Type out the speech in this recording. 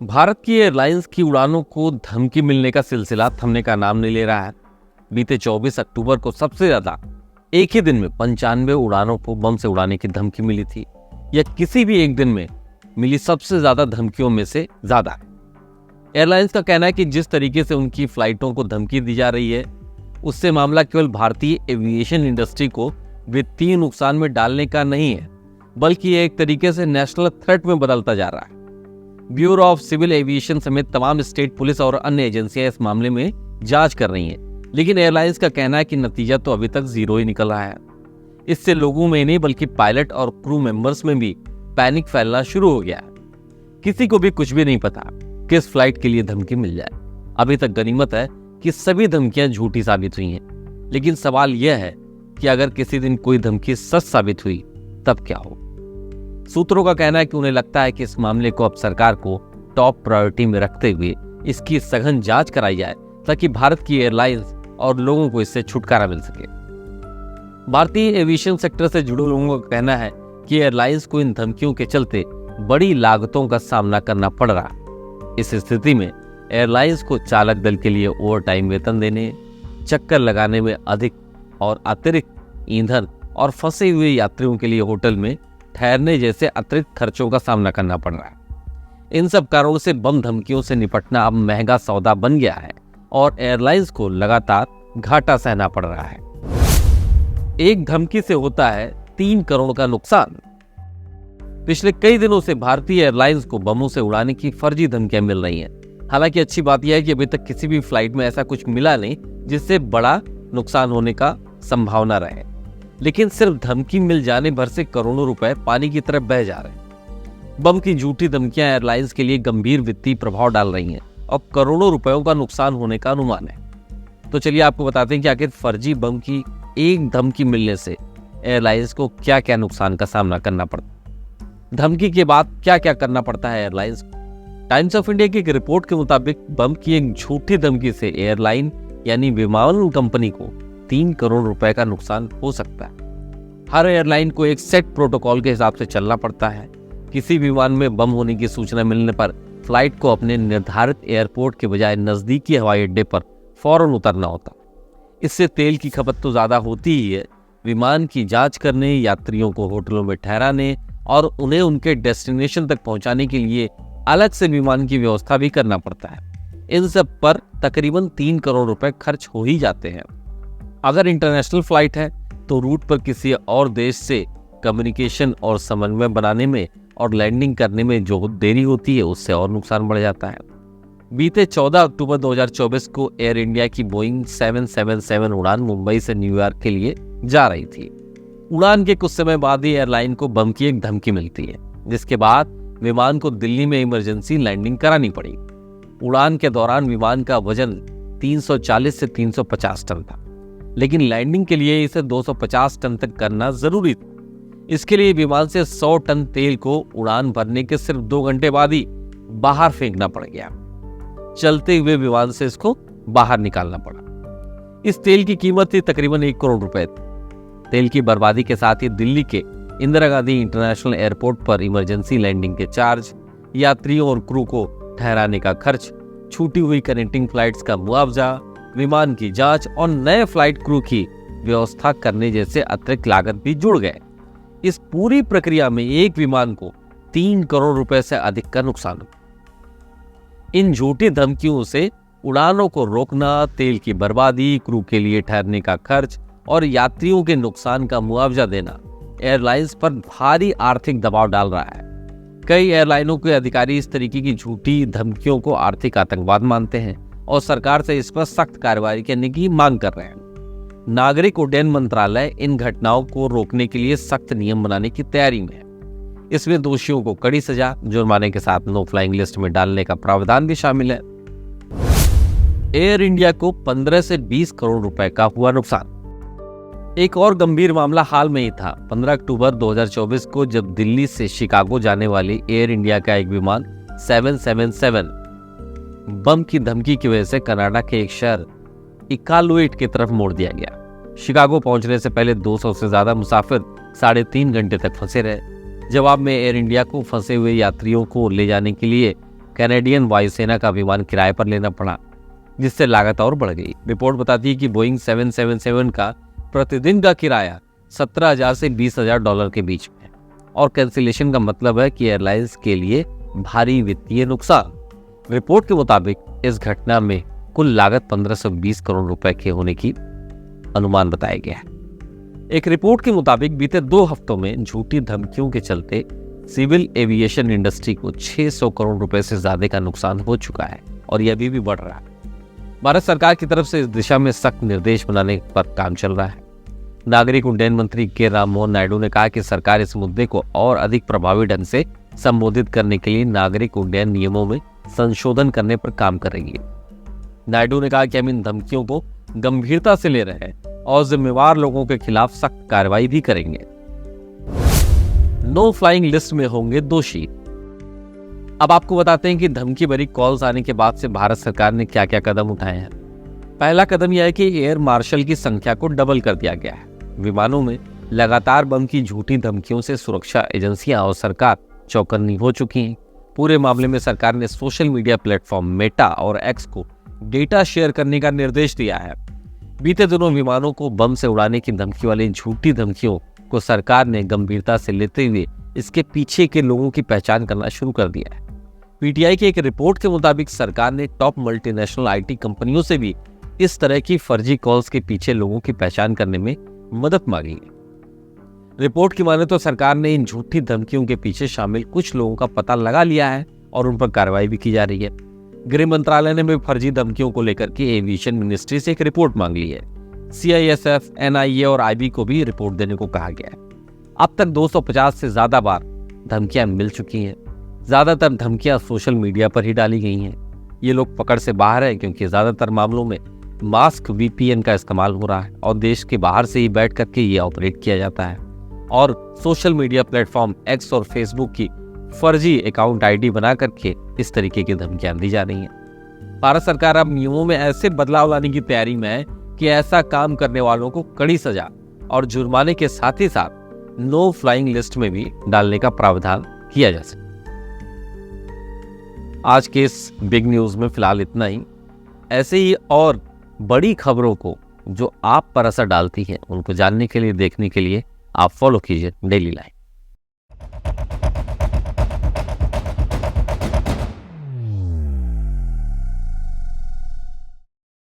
भारत की एयरलाइंस की उड़ानों को धमकी मिलने का सिलसिला थमने का नाम नहीं ले रहा है। बीते 24 अक्टूबर को सबसे ज्यादा एक ही दिन में 95 उड़ानों को बम से उड़ाने की धमकी मिली थी। यह किसी भी एक दिन में मिली सबसे ज्यादा धमकियों में से ज्यादा है। एयरलाइंस का कहना है कि जिस तरीके से उनकी फ्लाइटों को धमकी दी जा रही है, उससे मामला केवल भारतीय एविएशन इंडस्ट्री को वित्तीय नुकसान में डालने का नहीं है, बल्कि यह एक तरीके से नेशनल थ्रेट में बदलता जा रहा है। ब्यूरो ऑफ सिविल एविएशन समेत तमाम स्टेट पुलिस और अन्य एजेंसियां इस मामले में जांच कर रही हैं, लेकिन एयरलाइंस का कहना है कि नतीजा तो अभी तक जीरो ही निकल रहा है। इससे लोगों में नहीं बल्कि पायलट और क्रू मेंबर्स में भी पैनिक फैलना शुरू हो गया है। किसी को भी कुछ भी नहीं पता किस फ्लाइट के लिए धमकी मिल जाए। अभी तक गनीमत है कि सभी धमकियां झूठी साबित हुई हैं, लेकिन सवाल यह है कि अगर किसी दिन कोई धमकी सच साबित हुई तब क्या हो। सूत्रों का कहना है कि उन्हें लगता है कि इस मामले को अब सरकार को टॉप प्रायोरिटी में रखते हुए इसकी सघन जांच कराई जाए, ताकि भारत की एयरलाइंस और लोगों को इससे छुटकारा मिल सके। भारतीय एविएशन सेक्टर से जुड़े लोगों का कहना है कि एयरलाइंस को इन धमकियों के चलते बड़ी लागतों का सामना करना पड़ रहा है। इस स्थिति में एयरलाइंस को चालक दल के लिए ओवर टाइम वेतन देने, चक्कर लगाने में अधिक और अतिरिक्त ईंधन और फंसे हुए यात्रियों के लिए होटल में ठहरने जैसे अतिरिक्त खर्चों का सामना करना पड़ रहा है। इन सब कारणों से बम धमकियों से निपटना अब महंगा सौदा बन गया है और एयरलाइंस को लगातार घाटा सहना पड़ रहा है। एक धमकी से होता है 3 करोड़ का नुकसान। पिछले कई दिनों से भारतीय एयरलाइंस को बमों से उड़ाने की फर्जी धमकियां मिल रही हैं। हालांकि अच्छी बात यह है कि अभी तक किसी भी फ्लाइट में ऐसा कुछ मिला नहीं जिससे बड़ा नुकसान होने का संभावना रहे, लेकिन सिर्फ धमकी मिल जाने भर से करोड़ों रुपए पानी की तरफ बह जा रहे हैं। बम की झूठी धमकियां एयरलाइंस के लिए गंभीर वित्तीय प्रभाव डाल रही हैं और करोड़ों रुपयों का नुकसान होने का अनुमान है। तो चलिए आपको बताते हैं कि आखिर फर्जी बम की एक धमकी मिलने से एयरलाइंस को क्या क्या नुकसान का सामना करना पड़ता है। धमकी के बाद क्या क्या करना पड़ता है एयरलाइंस को। टाइम्स ऑफ इंडिया की एक रिपोर्ट के मुताबिक बम की एक झूठी धमकी से एयरलाइन यानी विमान कंपनी को 3 करोड़ रुपए का नुकसान हो सकता है। हर एयरलाइन को एक सेट प्रोटोकॉल के हिसाब से चलना पड़ता है। किसी विमान में बम होने की सूचना मिलने पर फ्लाइट को अपने निर्धारित एयरपोर्ट के बजाय नजदीकी हवाई अड्डे पर फौरन उतरना होता। इससे तेल की खपत तो ज्यादा होती ही है, विमान की जांच करने, यात्रियों को होटलों में ठहराने और उन्हें उनके डेस्टिनेशन तक पहुंचाने के लिए अलग से विमान की व्यवस्था भी करना पड़ता है। इन सब पर तकरीबन 3 करोड़ रुपए खर्च हो ही जाते हैं। अगर इंटरनेशनल फ्लाइट है तो रूट पर किसी और देश से कम्युनिकेशन और समन्वय बनाने में और लैंडिंग करने में जो देरी होती है उससे और नुकसान बढ़ जाता है। बीते 14 अक्टूबर 2024 को एयर इंडिया की बोइंग 777 उड़ान मुंबई से न्यूयॉर्क के लिए जा रही थी। उड़ान के कुछ समय बाद ही एयरलाइन को बम की एक धमकी मिलती है, जिसके बाद विमान को दिल्ली में इमरजेंसी लैंडिंग करानी पड़ी। उड़ान के दौरान विमान का वजन 340 से 350 टन था, लेकिन लैंडिंग के लिए इसे 250 टन तक करना जरूरी था। इसके लिए विमान से 100 टन तेल को उड़ान भरने के सिर्फ 2 घंटे बाद ही बाहर फेंकना पड़ गया। चलते हुए विमान से इसको बाहर निकालना पड़ा। इस तेल की कीमत थी तकरीबन 1 करोड़ रुपए। तेल की बर्बादी के साथ ही दिल्ली के इंदिरा गांधी इंटरनेशनल एयरपोर्ट पर इमरजेंसी लैंडिंग के चार्ज, यात्रियों और क्रू को ठहराने का खर्च, छूटी हुई कनेक्टिंग फ्लाइट्स का मुआवजा, विमान की जांच और नए फ्लाइट क्रू की व्यवस्था करने जैसे अतिरिक्त लागत भी जुड़ गए। इस पूरी प्रक्रिया में एक विमान को 3 करोड़ रुपए से अधिक का नुकसान हुआ। इन झूठी धमकियों से उड़ानों को रोकना, तेल की बर्बादी, क्रू के लिए ठहरने का खर्च और यात्रियों के नुकसान का मुआवजा देना एयरलाइंस पर भारी आर्थिक दबाव डाल रहा है। कई एयरलाइनों के अधिकारी इस तरीके की झूठी धमकियों को आर्थिक आतंकवाद मानते हैं और सरकार से इस पर सख्त कार्रवाई करने की मांग कर रहे हैं। नागरिक उड्डयन मंत्रालय इन घटनाओं को रोकने के लिए सख्त नियम बनाने की तैयारी में है। इसमें दोषियों को कड़ी सजा, जुर्माने के साथ नो फ्लाइंग लिस्ट में डालने का प्रावधान भी शामिल है। एयर इंडिया को 15 से 20 करोड़ रुपए का हुआ नुकसान। एक और गंभीर मामला हाल में ही था। 15 अक्टूबर 2024 को जब दिल्ली से शिकागो जाने वाली एयर इंडिया का एक विमान 777 बम की धमकी की वजह से कनाडा के एक शहर इकालुइट की तरफ मोड़ दिया गया। शिकागो पहुंचने से पहले 200 से ज्यादा मुसाफिर 3.5 घंटे तक फंसे रहे। जवाब में एयर इंडिया को फंसे हुए यात्रियों को ले जाने के लिए कैनेडियन वायुसेना का विमान किराए पर लेना पड़ा, जिससे लागत और बढ़ गई। रिपोर्ट बताती है कि बोइंग 777 का प्रतिदिन का किराया 17,000 से 20,000 डॉलर के बीच में है और कैंसिलेशन का मतलब है कि एयरलाइंस के लिए भारी वित्तीय नुकसान। रिपोर्ट के मुताबिक इस घटना में कुल लागत 1520 करोड़ रुपए के होने की अनुमान बताया गया है। एक रिपोर्ट के मुताबिक बीते 2 हफ्तों में झूठी धमकियों के चलते सिविल एविएशन इंडस्ट्री को 600 करोड़ रुपए से ज्यादा का नुकसान हो चुका है और यह अभी भी बढ़ रहा है। भारत सरकार की तरफ से इस दिशा में सख्त निर्देश बनाने पर काम चल रहा है। नागरिक उड्डयन मंत्री के राममोहन नायडू ने कहा कि सरकार इस मुद्दे को और अधिक प्रभावी ढंग से संबोधित करने के लिए नागरिक उड्डयन नियमों में संशोधन करने पर काम करेंगे। नायडू ने कहा कि हम इन धमकियों को गंभीरता से ले रहे हैं और जिम्मेवार लोगों के खिलाफ सख्त कार्रवाई भी करेंगे। नो फ्लाइंग लिस्ट में होंगे दोषी। अब आपको बताते हैं कि धमकी भरी कॉल्स आने के बाद से भारत सरकार ने क्या क्या कदम उठाए हैं। पहला कदम यह है कि एयर मार्शल की संख्या को डबल कर दिया गया है। विमानों में लगातार बम की झूठी धमकियों से सुरक्षा एजेंसियां और सरकार चौकन्नी हो चुकी हैं। पूरे मामले में सरकार ने सोशल मीडिया प्लेटफॉर्म मेटा और एक्स को डेटा शेयर करने का निर्देश दिया है। बीते दिनों विमानों को बम से उड़ाने की धमकी वाली झूठी धमकियों को सरकार ने गंभीरता से लेते हुए इसके पीछे के लोगों की पहचान करना शुरू कर दिया है। पीटीआई की एक रिपोर्ट के मुताबिक सरकार ने टॉप मल्टीनेशनल आईटी कंपनियों से भी इस तरह की फर्जी कॉल्स के पीछे लोगों की पहचान करने में मदद मांगी है। रिपोर्ट की माने तो सरकार ने इन झूठी धमकियों के पीछे शामिल कुछ लोगों का पता लगा लिया है और उन पर कार्रवाई भी की जा रही है। गृह मंत्रालय ने भी फर्जी धमकियों को लेकर के एविएशन मिनिस्ट्री से एक रिपोर्ट मांग ली है। CISF, NIA और IB को भी रिपोर्ट देने को कहा गया है। अब तक 250 से ज्यादा बार धमकियां मिल चुकी हैं। ज्यादातर धमकियां सोशल मीडिया पर ही डाली गई हैं। ये लोग पकड़ से बाहर है क्योंकि ज्यादातर मामलों में मास्क VPN का इस्तेमाल हो रहा है और देश के बाहर से ही बैठ करके ये ऑपरेट किया जाता है और सोशल मीडिया प्लेटफॉर्म X और फेसबुक की फर्जी अकाउंट ID बना करके इस तरीके की धमकियां दी जा रही हैं। भारत सरकार अब नियमों में ऐसे बदलाव लाने की तैयारी में है कि ऐसा काम करने वालों को कड़ी सजा और जुर्माने के साथ ही साथ नो फ्लाइंग लिस्ट में भी डालने का प्रावधान किया जा सके। आज के इस बिग न्यूज में फिलहाल इतना ही। ऐसे ही और बड़ी खबरों को जो आप पर असर डालती हैं उनको जानने के लिए, देखने के लिए आप फॉलो कीजिए डेली लाइफ।